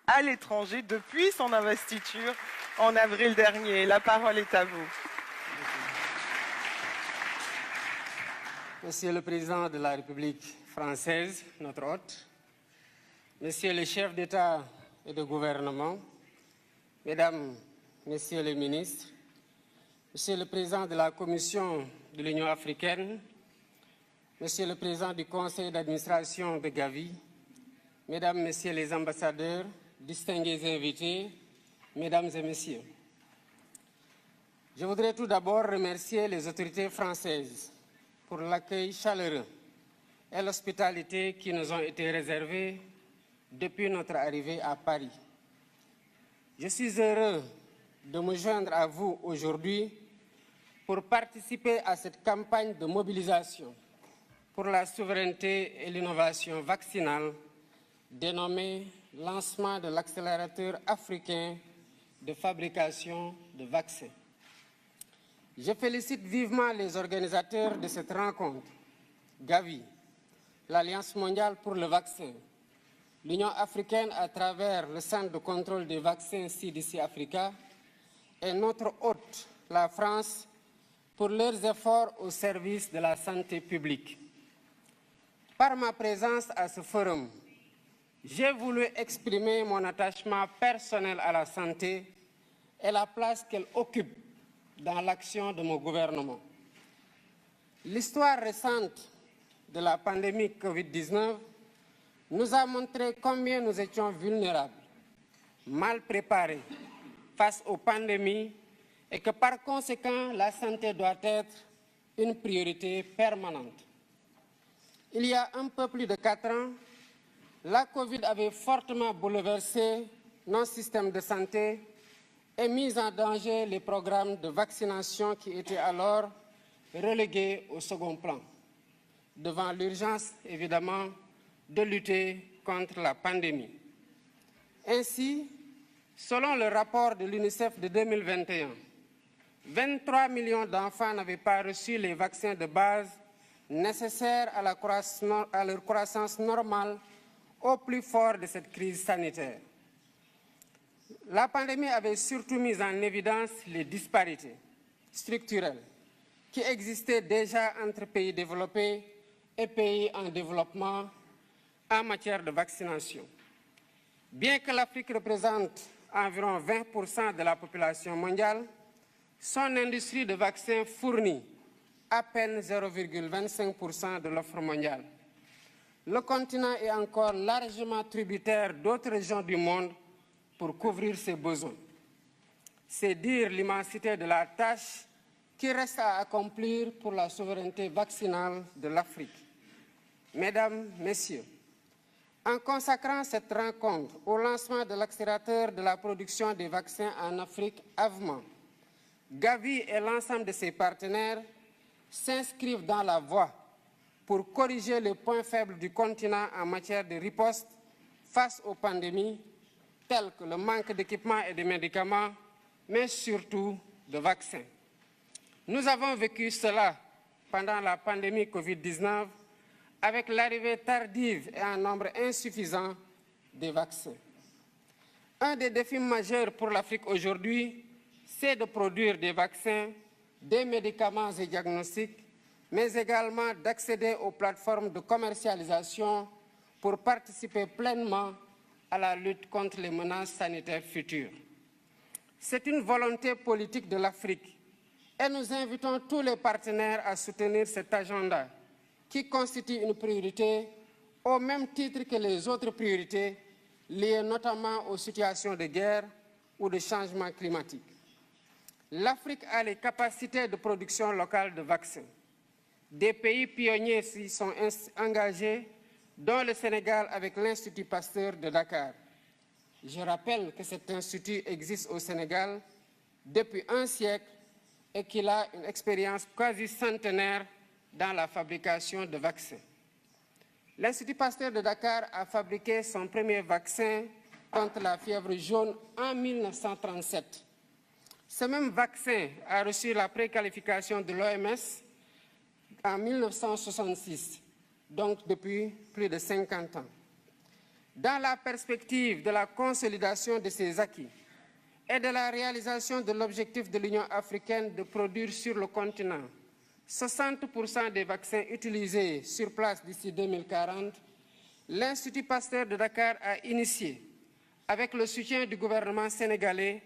à l'étranger depuis son investiture en avril dernier. La parole est à vous. Monsieur le Président de la République française, notre hôte, Monsieur le chef d'État et de gouvernement, Mesdames, Messieurs les ministres, Monsieur le Président de la Commission de l'Union africaine, Monsieur le Président du Conseil d'administration de Gavi, Mesdames, Messieurs les ambassadeurs, distingués invités, Mesdames et Messieurs. Je voudrais tout d'abord remercier les autorités françaises pour l'accueil chaleureux et l'hospitalité qui nous ont été réservés depuis notre arrivée à Paris. Je suis heureux de me joindre à vous aujourd'hui pour participer à cette campagne de mobilisation pour la souveraineté et l'innovation vaccinale dénommée Lancement de l'accélérateur africain de fabrication de vaccins. Je félicite vivement les organisateurs de cette rencontre, Gavi, l'Alliance mondiale pour le vaccin, l'Union africaine à travers le Centre de contrôle des vaccins CDC Africa et notre hôte, la France, pour leurs efforts au service de la santé publique. Par ma présence à ce forum, j'ai voulu exprimer mon attachement personnel à la santé et la place qu'elle occupe dans l'action de mon gouvernement. L'histoire récente de la pandémie Covid-19 nous a montré combien nous étions vulnérables, mal préparés face aux pandémies et que par conséquent, la santé doit être une priorité permanente. Il y a un peu plus de 4 ans, la Covid avait fortement bouleversé nos systèmes de santé et mis en danger les programmes de vaccination qui étaient alors relégués au second plan, devant l'urgence, évidemment, de lutter contre la pandémie. Ainsi, selon le rapport de l'UNICEF de 2021, 23 millions d'enfants n'avaient pas reçu les vaccins de base nécessaires à leur croissance normale au plus fort de cette crise sanitaire. La pandémie avait surtout mis en évidence les disparités structurelles qui existaient déjà entre pays développés et pays en développement en matière de vaccination. Bien que l'Afrique représente environ 20% de la population mondiale, son industrie de vaccins fournit à peine 0,25% de l'offre mondiale. Le continent est encore largement tributaire d'autres régions du monde pour couvrir ses besoins. C'est dire l'immensité de la tâche qui reste à accomplir pour la souveraineté vaccinale de l'Afrique. Mesdames, Messieurs, en consacrant cette rencontre au lancement de l'accélérateur de la production des vaccins en Afrique, AVMA, Gavi et l'ensemble de ses partenaires s'inscrivent dans la voie pour corriger les points faibles du continent en matière de riposte face aux pandémies, telles que le manque d'équipements et de médicaments, mais surtout de vaccins. Nous avons vécu cela pendant la pandémie Covid-19 avec l'arrivée tardive et en nombre insuffisant des vaccins. Un des défis majeurs pour l'Afrique aujourd'hui, c'est de produire des vaccins, des médicaments et diagnostics, mais également d'accéder aux plateformes de commercialisation pour participer pleinement à la lutte contre les menaces sanitaires futures. C'est une volonté politique de l'Afrique et nous invitons tous les partenaires à soutenir cet agenda qui constitue une priorité au même titre que les autres priorités liées notamment aux situations de guerre ou de changement climatique. L'Afrique a les capacités de production locale de vaccins. Des pays pionniers s'y sont engagés, dont le Sénégal avec l'Institut Pasteur de Dakar. Je rappelle que cet institut existe au Sénégal depuis un siècle et qu'il a une expérience quasi centenaire dans la fabrication de vaccins. L'Institut Pasteur de Dakar a fabriqué son premier vaccin contre la fièvre jaune en 1937. Ce même vaccin a reçu la préqualification de l'OMS en 1966, donc depuis plus de 50 ans. Dans la perspective de la consolidation de ces acquis et de la réalisation de l'objectif de l'Union africaine de produire sur le continent 60% des vaccins utilisés sur place d'ici 2040, l'Institut Pasteur de Dakar a initié, avec le soutien du gouvernement sénégalais,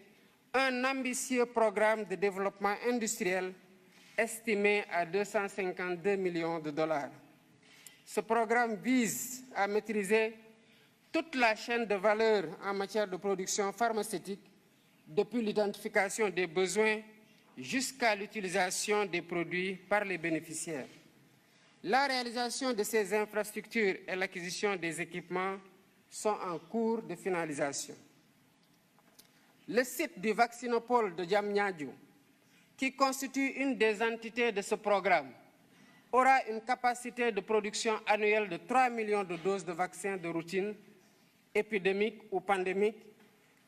un ambitieux programme de développement industriel estimé à 252 millions de dollars. Ce programme vise à maîtriser toute la chaîne de valeur en matière de production pharmaceutique, depuis l'identification des besoins jusqu'à l'utilisation des produits par les bénéficiaires. La réalisation de ces infrastructures et l'acquisition des équipements sont en cours de finalisation. Le site du vaccinopole de Diamniadio, qui constitue une des entités de ce programme, aura une capacité de production annuelle de 3 millions de doses de vaccins de routine, épidémiques ou pandémiques,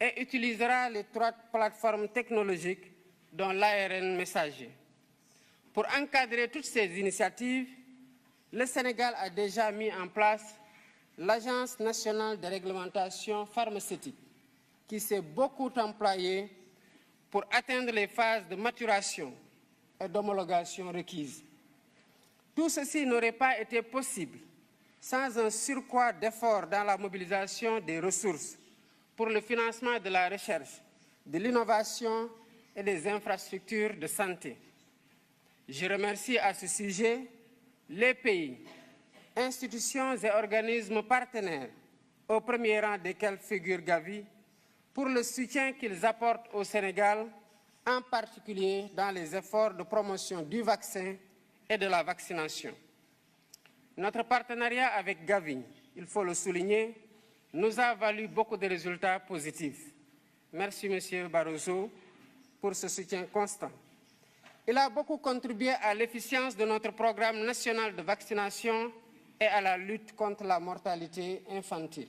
et utilisera les 3 plateformes technologiques dont l'ARN messager. Pour encadrer toutes ces initiatives, le Sénégal a déjà mis en place l'Agence nationale de réglementation pharmaceutique, qui s'est beaucoup employée pour atteindre les phases de maturation et d'homologation requises. Tout ceci n'aurait pas été possible sans un surcroît d'efforts dans la mobilisation des ressources pour le financement de la recherche, de l'innovation et des infrastructures de santé. Je remercie à ce sujet les pays, institutions et organismes partenaires, au premier rang desquels figure Gavi, pour le soutien qu'ils apportent au Sénégal, en particulier dans les efforts de promotion du vaccin et de la vaccination. Notre partenariat avec Gavi, il faut le souligner, nous a valu beaucoup de résultats positifs. Merci, M. Barroso, pour ce soutien constant. Il a beaucoup contribué à l'efficience de notre programme national de vaccination et à la lutte contre la mortalité infantile.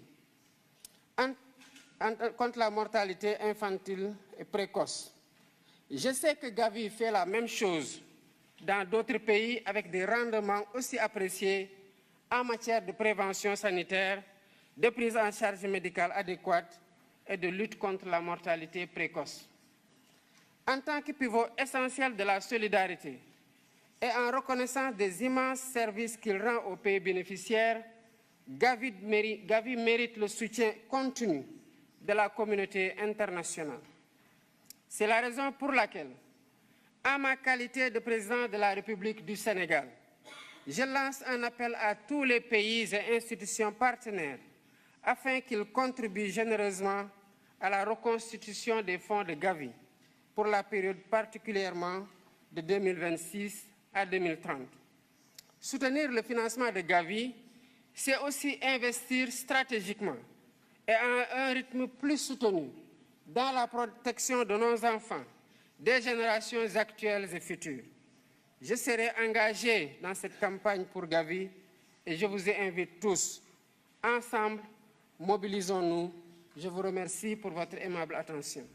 Contre la mortalité infantile et précoce. Je sais que Gavi fait la même chose dans d'autres pays avec des rendements aussi appréciés en matière de prévention sanitaire, de prise en charge médicale adéquate et de lutte contre la mortalité précoce. En tant que pivot essentiel de la solidarité et en reconnaissance des immenses services qu'il rend aux pays bénéficiaires, Gavi mérite le soutien continu de la communauté internationale. C'est la raison pour laquelle, en ma qualité de président de la République du Sénégal, je lance un appel à tous les pays et institutions partenaires afin qu'ils contribuent généreusement à la reconstitution des fonds de Gavi pour la période particulièrement de 2026 à 2030. Soutenir le financement de Gavi, c'est aussi investir stratégiquement et à un rythme plus soutenu dans la protection de nos enfants, des générations actuelles et futures. Je serai engagé dans cette campagne pour Gavi et je vous invite tous. Ensemble, mobilisons-nous. Je vous remercie pour votre aimable attention.